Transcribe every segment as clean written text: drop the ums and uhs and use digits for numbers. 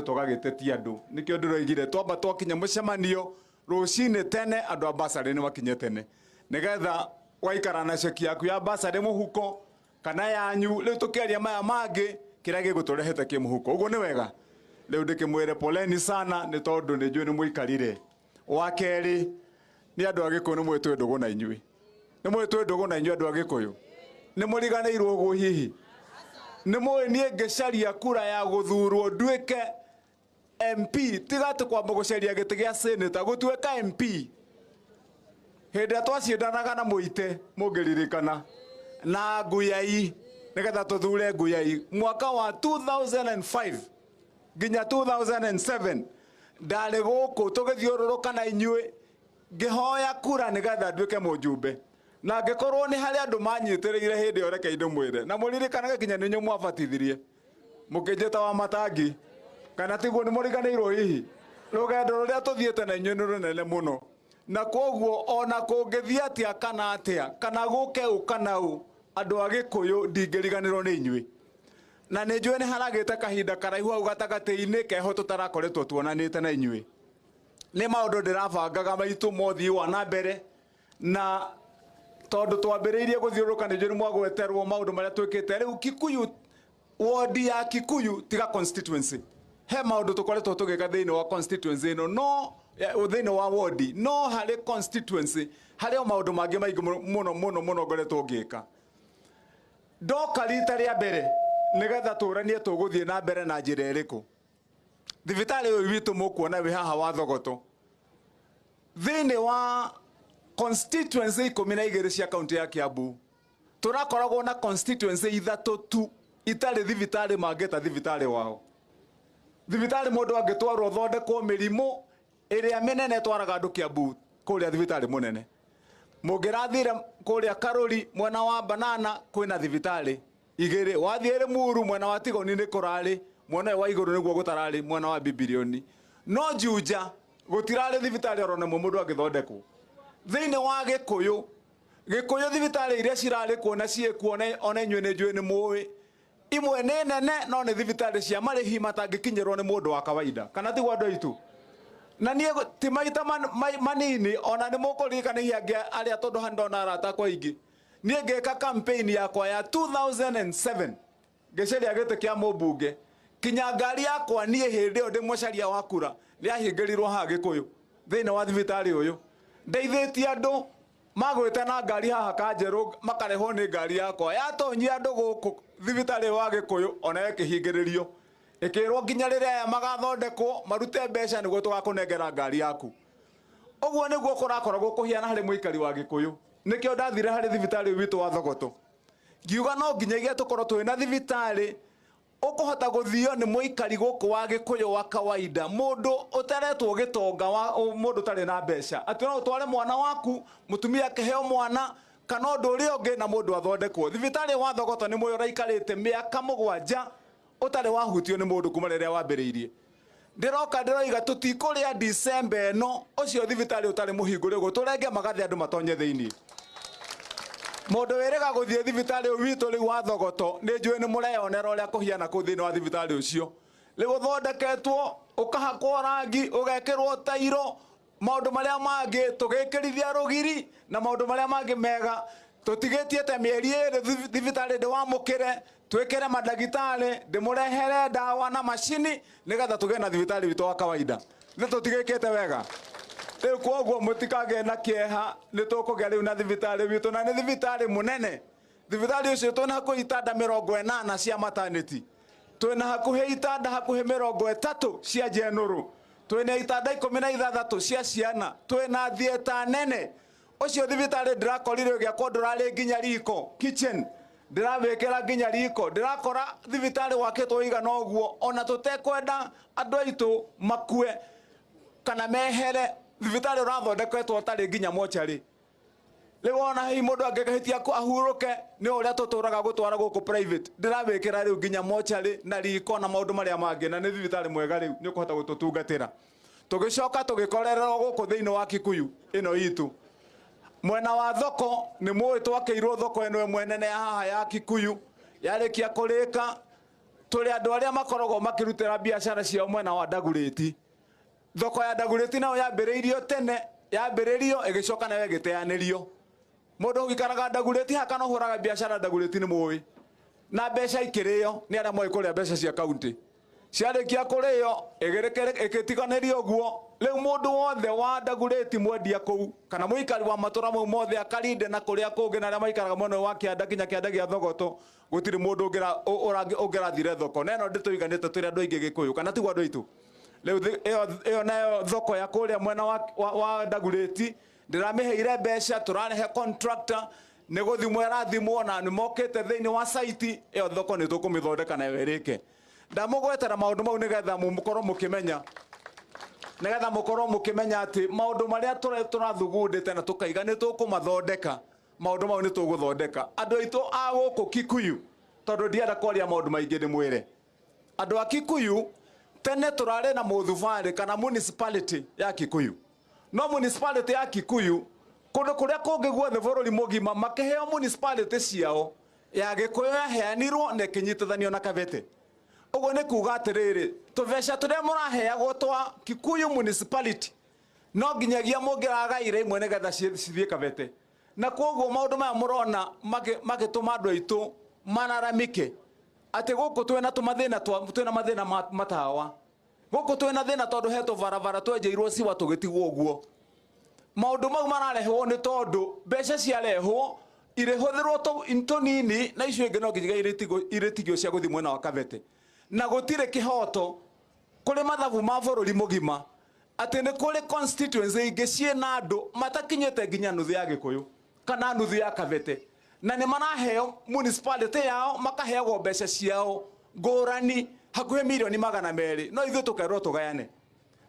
twakoretwo gagitetia andu nikio ndiroigire twamba twakinya mucemanio rucine tene andu a basari ni makinye tene nigetha waikara na ceki yaku ya basari muhuko kana yanyu riu tukiaria maya mangi kiria giguturehete ki muhuko uguo ni wega riu ndikimwire poleni sana ni tondu ni njui ni muikarire wa keri ni andu agikuyu ni mwitwe ndugu na inyui ni mwitwe ndugu na inyui andu agikuyu ni muriganirwo uguo hihi ni mwe nie ngecaria kura ya guthurwo nduike MP tigate kwamba gucaria giti gia senator gutuika MP hindi atwaciendanaga na muite mungiririkana na Nguyai nigetha tuthure Nguyai mwaka wa 2005 nginya 2007 ndari guku tugithiururuka na inyui ngihoya kura nigetha nduike mujumbe na ngikorwo ni hari andu manyitiriire hindi yo reke ndumwire na muririkanaga kinya ninyu mwabatithirie mukinjeta wa matangi kana tiguo ni muriganirwo hihi rugendo ruria tuthiete na inyui ni runene muno na koguo ona kungithia atia kana guke ukana u andu agikuyu ndingiriganirwo ni inyui na ni njui ni haragite kahinda karaihu au gatagati-ini keho tutarakoretwo tuonanite na inyui ni maundu ndirabangaga maitu mothii wa na mbere na tondu twambiriirie guthiuruka ni njui mwagweterwo maundu maria twikite riu Kikuyu wodi ya Kikuyu tiga constituency he maundu tukoretwo tugika thiini wa constituency no thiini wa wodi no hari constituency hari maundu mangi maingi muno ngoretwo ngika ndoka rita ria mbere nigetha turanie tuguthie na mbere na njira iriku thibitari uyu witu mukuona wi haha wa Thogoto thiini wa constituency 12 cia county ya Kiambu turakoragwo na constituency 3 tu itari thibitari mangeta thibitari wao thibitari mundu angitwarwo thondekwo mirimo iria menene twaraga andu Kiambu kuria thibitari munene mungirathire kuria Karuri mwena wa Banana kwina thibitari igiri wathiire Muru mwena wa Tigoni ni kurari mwena wa iguru niguo gutarari mwena wa Bibilioni no Juja gutirari thibitari orone mundu angithondekwo thiini wa Gikuyu thibitari iria cirari kuona ciekuona ona inyui ni njui ni muwi imwe ni nene no ni thibitari cia marihi matangikinyirwo ni mundu wa kawaida kana tigwa andu aitu na nie ti maita manini ona ni mukuririkanagia aria tondu handona arata kwa ingi nie ngeka campaign yakwa ya 2007 ngecaria gite kia mubunge kinya ngari yakwa nie hindi yo ndi mucaria wa kura niahingirirwo ha Gikuyu thiini wa thibitari uyu ndeithitie andu magwite na ngari haha Kanjeru makarehwo ni ngari yakwa yatonyia andu guku thibitari wa Gikuyu ona ikihingiririo ikirwo nginya riria aya magathondekwo marute mbeca niguo tugakunengera ngari yaku uguo niguo kurakoragwo kuhiana hari muikari wa Gikuyu nikio ndathire hari thibitari witu wa Thogoto ngiuga no nginyagia tukorwo twina thibitari ukuhota guthio ni muikari guku wa Gikuyu wa kawaida mundu utaretwo gitonga wa mundu tari na mbeca ati no utware mwana waku mutumia keheo mwana kana undu uri ungi na mundu athondekwo thibitari wa Thogoto ni muyo raikarite miaka 7 utari wahutio ni mundu kuma riria wambiriirie ndiroka ndiroiga tutikuria December no ucio thibitari utari muhingure guturenge magathi andu matonye thiini mundu wirega guthie thibitari witu riu wa Thogoto ni njui ni mureyonera uria kuhiana ku thiini wa thibitari ucio riu thondeketwo ukahakwo rangi ugekirwo tairo maundu maria mangi tugikirithia rugiri na maundu maria mangi mega tutigetie te mieri thibitari ndiwamukire twikire madagitari ndimurehere dawa na mashini nigetha tuge na thibitari witu wa kawaida ni tutigikite wega riu koguo mutikage na kieha ni tukugia riu na thibitari witu na ni thibitari munene thibitari ucio twina hakuhi itanda 80 cia maternity twina hakuhi itanda hakuhi 30 cia jenuru twina itanda 16 cia ciana twina thieta nene ucio thibitari ndirakorire gia kodorari nginya riko kitchen ndirawekera nginya riko ndirakora thibitari waketwo igana uguo ona tutekwenda andu aitu makue kana mehere thibitari urathondeketwo tari nginya mochari riu ona hi mundu angegehitia ku ahuruke ni uria tuturaga gutwara guku private ndirawekera riu nginya mochari na riko na maundu maria mangi na ni thibitari mwega riu ni kuhota gututungatira tugicoka tugikorerera guku thiini wa Kikuyu ino itu mwena wa thoko ni muwi twakeirwo thoko eno mwenene haha ya Kikuyu yarikia kurika tuli andu aria makorogo makirutira biashara cia mwena wa Dagoretti. Thoko ya Dagoretti nayo yambiriirio tene, yambiriirio igicoka nayo igiteanirio. Mundu gikaraga Dagoretti hakana huraga biashara Dagoretti ni muwi. Na mbeca ikirio ni aria moi kuria mbeca cia county. Ciarikia kurio igitiganirio guo. Riu mundu wothe wa Dagoretti mwendia kuu kana muikari wa matura mau mothe akarinde na kuria kungi na aria maikaraga mwena wa Kianda kinya Kianda gia Thogoto gutiri mundu ungirathire thoko neno ndituiganite turi andu aingi Gikuyu kana tigwa andu aitu. Riu iyo nayo thoko ya kuria mwena wa Dagoretti ndiramiheire mbeca turarehe contractor ni guthimwo rathimwo na ni mokite thiini wa site iyo thoko ni tukumithondeka na werike. Ndamugwetera maundu mau nigetha mukorwo mukimenya ati maundu maria turathugundite na tukaiga ni tukumathondeka. Maundu mau ni tuguthondeka. Andu aitu a guku Kikuyu tondu ndienda kwaria maundu maingi ndimwire. Andu a Kikuyu tene turare na muthubari kana municipality ya Kikuyu. No municipality ya Kikuyu kundu kuria kungi guothe bururi mugima makiheo municipality ciao ya Gikuyu yaheanirwo na kinyitithanio na Kabete. Ugo ni kuga atiriri tuveca turia muraheagwo twa Kikuyu municipality no nginyagia mungiragaire imwe nigetha cithie Kabete. Na koguo maundu maya murona magituma andu aitu manaramike ati guku twina tumathina twina mathina matawa guku twina thina tondu heto varavara twenjeirwo ciwa tugitigwo uguo. Maundu mau mararehwo ni tondu mbeca ciarehwo irihuthirwo to nini na icio ingi no nginya iritigio cia guthi mwena wa Kabete. Na gutire kihoto kuri mathabu ma bururi mugima ati ni kuri constituency ingi ciena andu matakinyete nginya nuthu ya Gikuyu kana nuthu ya Kabete na ni maraheo municipality yao makaheagwo mbeca ciao ngurani hakuhe milioni 200 no ithu tukerwo tugayane.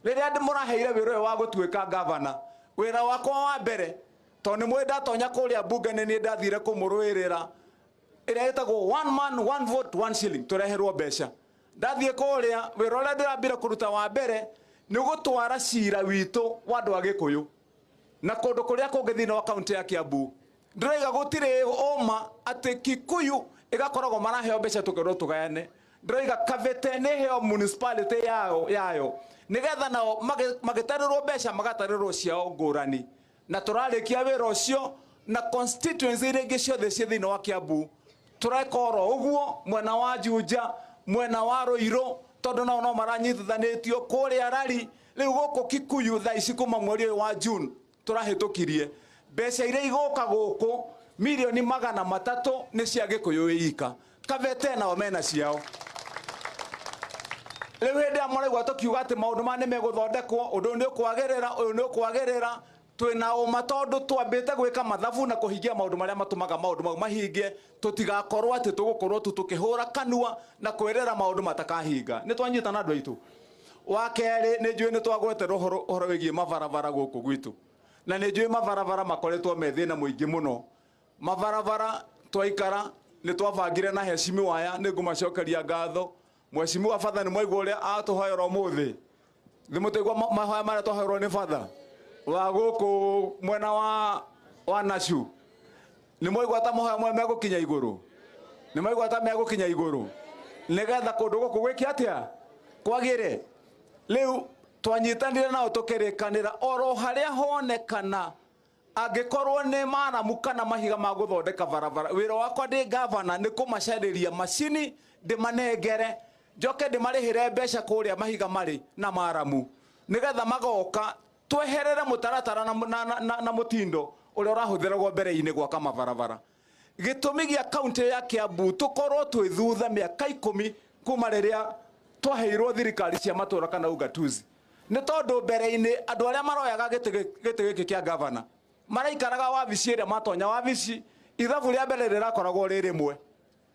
Riria andu muraheire wira wa gutuika governor wira wakwa wa mbere to ni mwenda tonya kuria bunge ni ndathire kumurwirira iria itagwo one man one vote one shilling tureherwo mbeca. Ndathie kuria wira uria ndirambira kuruta wa mbere ni gutwara cira witu wa andu a Gikuyu na kundu kuria kungi thina wa county ya Kiambu. Ndiraiga gutire oma ati Kikuyu igakoragwo maraheo mbeca tukerwo tugayane. Ndiraiga Kabete ni heo municipality yayo nigetha nao magitarirwo mbeca magatarirwo ciao ngurani na turarikia wira ucio na constituency iria ciothe cia thina wa Kiambu turekoro uguo mwena wa Juja mwena wa Ruiru tondu no maranyitithanitio kuria Rari. Riu guku Kikuyu tha ici kuma mweri wa June turahitukirie mbeca iria iguka guku milioni 300 ni cia Gikuyu ika. Kabete nao mena ciao. Riu hindi amaraigwa tukiuga ati maundu ma ni meguthondekwo undu ni ukwagirira uyu ni ukwagirira twina uma tondu twambite gwika mathabu na kuhingia maundu maria matumaga maundu mau mahingie tutigakorwo ati tugukorwo tukihura kanua na kwirira maundu matakahinga. Ni twanyitana andu aitu. Wa keri ni njui ni twagweterwo horo wigie mavarabara guku gwitu na ni njui mavarabara makoretwo methina muingi muno. Mavarabara twaikara ni twabangire na heshimi waya ni ngumacokeria ngatho. Mheshimiwa Father ni mwaigua uria atuhoera umuthi thimutegwa mahoya maria twahoerwo ni Father wa guku mwena wa Nashu ni mwaigua ta mahoya mwe megukinya iguru ni mwaigua ta megukinya iguru nigetha kundu guku gwiki atia kwagire. Riu twanyitanire nao tukirikanira oro haria honekana angikorwo ni maramu kana mahiga ma guthondeka barabara wira wakwa ndi governor ni kumacariria macini ndimanengere njoke ndimarihire mbeca kuria mahiga mari na maramu nigetha magoka tweherere mutaratara na mutindo uria urahuthiragwo mbere-ini gwaka mabarabara. Gitumi gia county ya Kiambu tukorwo twithutha miaka 10 kuma riria twaheirwo thirikari cia matura kana ugatuzi ni tondu mbere-ini andu aria maroyaga giti giki kia governor maraikaraga wabici iria matonya wabici ithabu ria mbere rirakoragwo ririmwe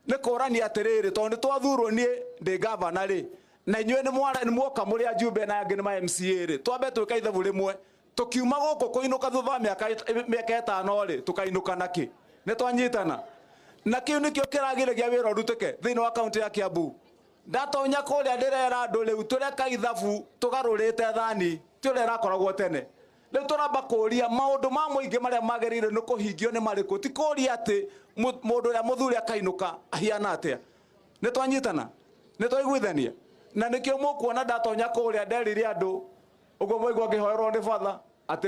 ni kurania atiriri tondu twathurwo nie ndi governor ri na inywe ni mwoka muri ajumbe na angi ni ma MCA ri twambe twika ithabu rimwe tukiuma guku kuinuka thutha miaka 5 ri tukainuka naki ni twanyitana na kiu nikio kiragiragia wira urutike thiini wa county ya Kiambu. Ndatonya kuria ndirera andu riu tureka ithabu tugarurite thani tire rakoragwo tene. Riu turamba kuria maundu ma muingi maria magerire ni kuhingio ni mariku ti kuria ati mundu uria muthuri akainuka ahiana atia. Ni twanyitana nä twaiguithania na nä kä o må kuona ndatonya kå rä a nderire andå å guo mwaigua ngä hoerwo nä batha atä